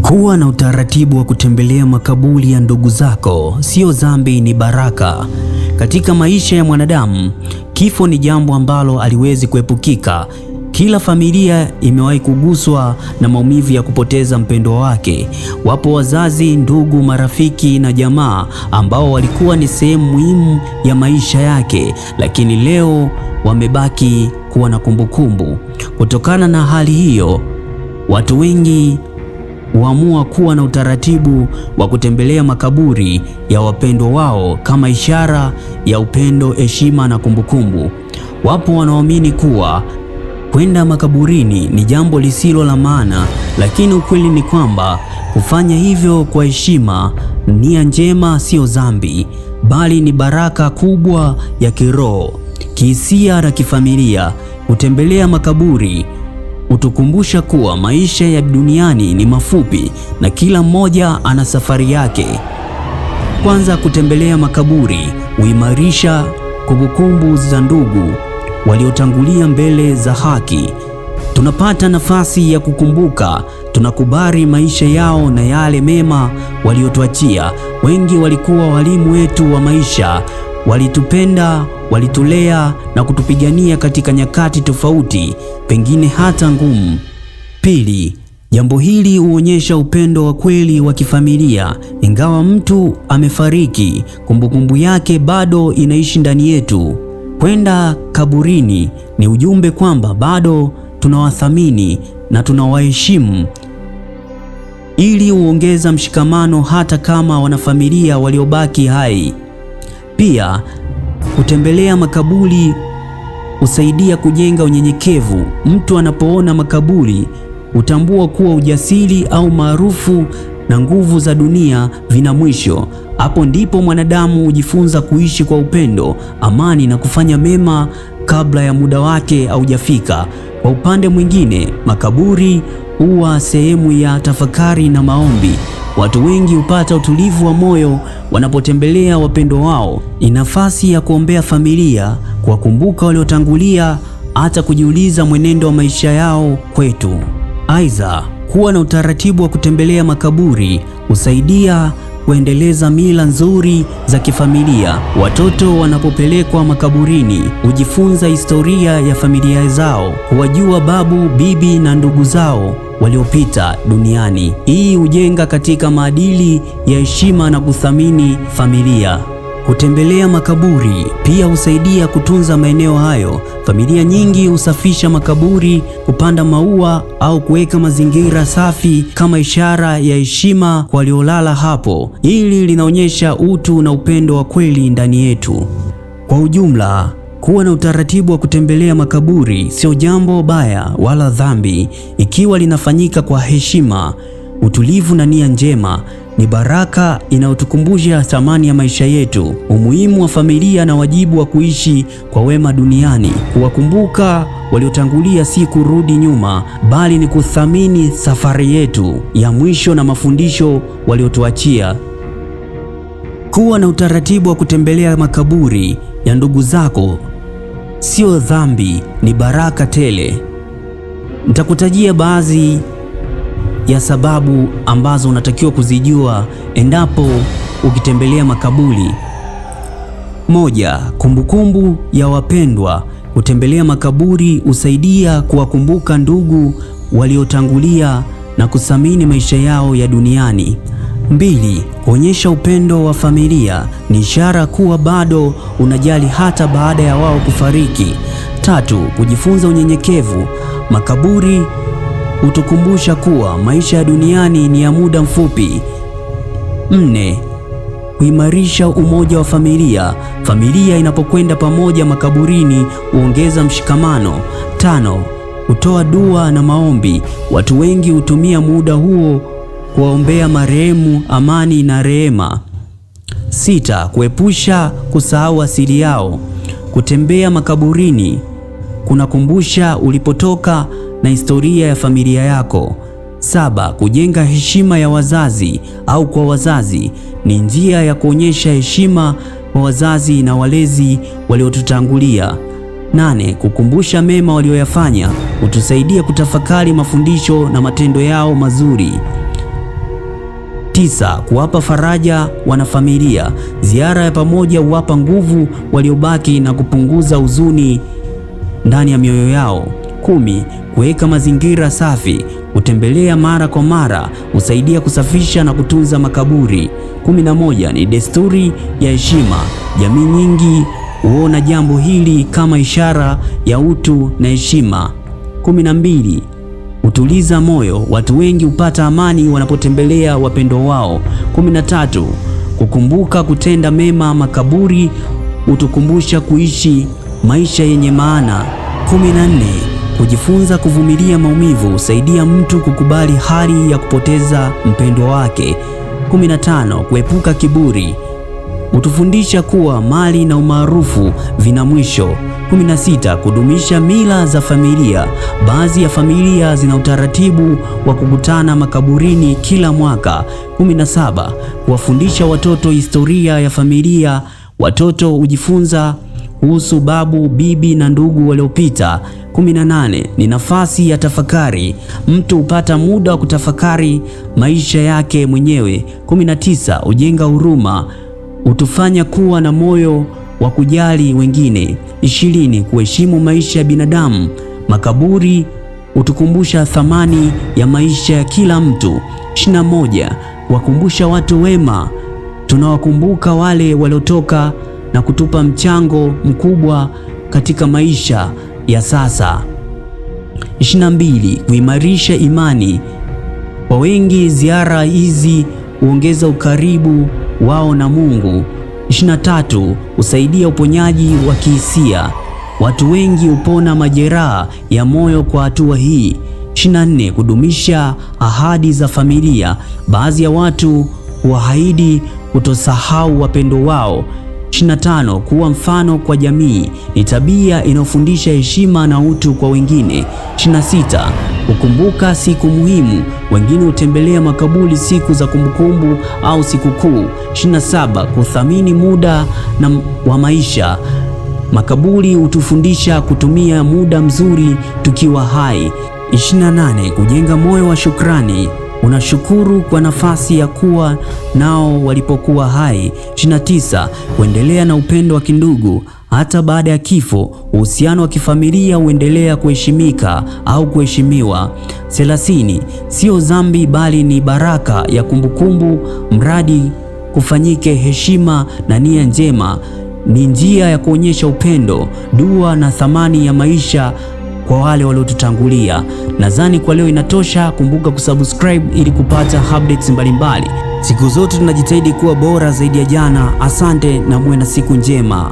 Kuwa na utaratibu wa kutembelea makaburi ya ndugu zako sio dhambi, ni baraka. Katika maisha ya mwanadamu, kifo ni jambo ambalo haliwezi kuepukika. Kila familia imewahi kuguswa na maumivu ya kupoteza mpendwa wake. Wapo wazazi, ndugu, marafiki na jamaa ambao walikuwa ni sehemu muhimu ya maisha yake, lakini leo wamebaki kuwa na kumbukumbu. Kutokana na hali hiyo, watu wengi huamua kuwa na utaratibu wa kutembelea makaburi ya wapendwa wao kama ishara ya upendo, heshima na kumbukumbu. Wapo wanaoamini kuwa kwenda makaburini ni jambo lisilo la maana, lakini ukweli ni kwamba kufanya hivyo kwa heshima, nia njema, sio dhambi, bali ni baraka kubwa ya kiroho, kihisia na kifamilia. Kutembelea makaburi hutukumbusha kuwa maisha ya duniani ni mafupi na kila mmoja ana safari yake. Kwanza, kutembelea makaburi huimarisha kumbukumbu za ndugu waliotangulia mbele za haki. Tunapata nafasi ya kukumbuka, tunakubali maisha yao na yale mema waliotuachia. Wengi walikuwa walimu wetu wa maisha, walitupenda, walitulea na kutupigania katika nyakati tofauti, pengine hata ngumu. Pili, jambo hili huonyesha upendo wa kweli wa kifamilia. Ingawa mtu amefariki, kumbukumbu yake bado inaishi ndani yetu. Kwenda kaburini ni ujumbe kwamba bado tunawathamini na tunawaheshimu. Ili huongeza mshikamano hata kama wanafamilia waliobaki hai. Pia, kutembelea makaburi husaidia kujenga unyenyekevu. Mtu anapoona makaburi hutambua kuwa ujasiri au maarufu na nguvu za dunia vina mwisho. Hapo ndipo mwanadamu hujifunza kuishi kwa upendo, amani na kufanya mema kabla ya muda wake haujafika. Kwa upande mwingine, makaburi huwa sehemu ya tafakari na maombi. Watu wengi hupata utulivu wa moyo wanapotembelea wapendwa wao. Ni nafasi ya kuombea familia, kuwakumbuka waliotangulia, hata kujiuliza mwenendo wa maisha yao kwetu. Aidha, kuwa na utaratibu wa kutembelea makaburi husaidia kuendeleza mila nzuri za kifamilia. Watoto wanapopelekwa makaburini hujifunza historia ya familia zao, kuwajua babu, bibi na ndugu zao waliopita duniani. Hii hujenga katika maadili ya heshima na kuthamini familia. Kutembelea makaburi pia husaidia kutunza maeneo hayo. Familia nyingi husafisha makaburi, kupanda maua au kuweka mazingira safi kama ishara ya heshima kwa waliolala hapo. Hili linaonyesha utu na upendo wa kweli ndani yetu. Kwa ujumla, kuwa na utaratibu wa kutembelea makaburi sio jambo baya wala dhambi, ikiwa linafanyika kwa heshima, utulivu na nia njema. Ni baraka inayotukumbusha thamani ya maisha yetu, umuhimu wa familia na wajibu wa kuishi kwa wema duniani. Kuwakumbuka waliotangulia si kurudi nyuma, bali ni kuthamini safari yetu ya mwisho na mafundisho waliotuachia. Kuwa na utaratibu wa kutembelea makaburi ya ndugu zako sio dhambi, ni baraka tele. Nitakutajia baadhi ya sababu ambazo unatakiwa kuzijua endapo ukitembelea makaburi. Moja, kumbukumbu ya wapendwa. Kutembelea makaburi husaidia kuwakumbuka ndugu waliotangulia na kuthamini maisha yao ya duniani. Mbili, kuonyesha upendo wa familia. Ni ishara kuwa bado unajali hata baada ya wao kufariki. Tatu, kujifunza unyenyekevu. Makaburi hutukumbusha kuwa maisha ya duniani ni ya muda mfupi. Nne, kuimarisha umoja wa familia. Familia inapokwenda pamoja makaburini huongeza mshikamano. Tano, kutoa dua na maombi. Watu wengi hutumia muda huo kuwaombea marehemu amani na rehema. Sita, kuepusha kusahau asili yao. Kutembea makaburini kunakumbusha ulipotoka na historia ya familia yako. Saba, kujenga heshima ya wazazi au kwa wazazi. Ni njia ya kuonyesha heshima kwa wazazi na walezi waliotutangulia. 8. Kukumbusha mema walioyafanya hutusaidia kutafakari mafundisho na matendo yao mazuri. 9. Kuwapa faraja wanafamilia. Ziara ya pamoja huwapa nguvu waliobaki na kupunguza huzuni ndani ya mioyo yao. 10. Kuweka mazingira safi. Kutembelea mara kwa mara husaidia kusafisha na kutunza makaburi. 11. Ni desturi ya heshima. Jamii nyingi huona jambo hili kama ishara ya utu na heshima. 12. Hutuliza moyo. Watu wengi hupata amani wanapotembelea wapendwa wao. 13. Kukumbuka kutenda mema. Makaburi hutukumbusha kuishi maisha yenye maana. 14. Kujifunza kuvumilia maumivu husaidia mtu kukubali hali ya kupoteza mpendwa wake. 15. Kuepuka kiburi hutufundisha kuwa mali na umaarufu vina mwisho. 16. Kudumisha mila za familia. Baadhi ya familia zina utaratibu wa kukutana makaburini kila mwaka. 17. Kuwafundisha watoto historia ya familia. Watoto hujifunza kuhusu babu, bibi na ndugu waliopita. 18. Ni nafasi ya tafakari. Mtu hupata muda wa kutafakari maisha yake mwenyewe. 19. Hujenga huruma. Hutufanya kuwa na moyo wa kujali wengine. 20. Kuheshimu maisha ya binadamu. Makaburi hutukumbusha thamani ya maisha ya kila mtu. 21. Kuwakumbusha watu wema. Tunawakumbuka wale waliotoka na kutupa mchango mkubwa katika maisha ya sasa. 22. Kuimarisha imani. Kwa wengi ziara hizi huongeza ukaribu wao na Mungu. 23. Husaidia uponyaji wa kihisia. Watu wengi hupona majeraha ya moyo kwa hatua hii. 24. Kudumisha ahadi za familia. Baadhi ya watu huahidi kutosahau wapendwa wao. 25. Kuwa mfano kwa jamii. Ni tabia inayofundisha heshima na utu kwa wengine. 26. Kukumbuka siku muhimu. Wengine hutembelea makaburi siku za kumbukumbu au sikukuu. 27. Kuthamini muda wa maisha. Makaburi hutufundisha kutumia muda mzuri tukiwa hai. 28. Kujenga moyo wa shukrani. Unashukuru kwa nafasi ya kuwa nao walipokuwa hai. 29. Kuendelea na upendo wa kindugu. Hata baada ya kifo, uhusiano wa kifamilia huendelea kuheshimika au kuheshimiwa. 30. Sio dhambi bali ni baraka ya kumbukumbu, mradi kufanyike heshima na nia njema. Ni njia ya kuonyesha upendo, dua na thamani ya maisha kwa wale waliotutangulia. Nadhani kwa leo inatosha. Kumbuka kusubscribe ili kupata updates mbalimbali. Siku zote tunajitahidi kuwa bora zaidi ya jana. Asante na muwe na siku njema.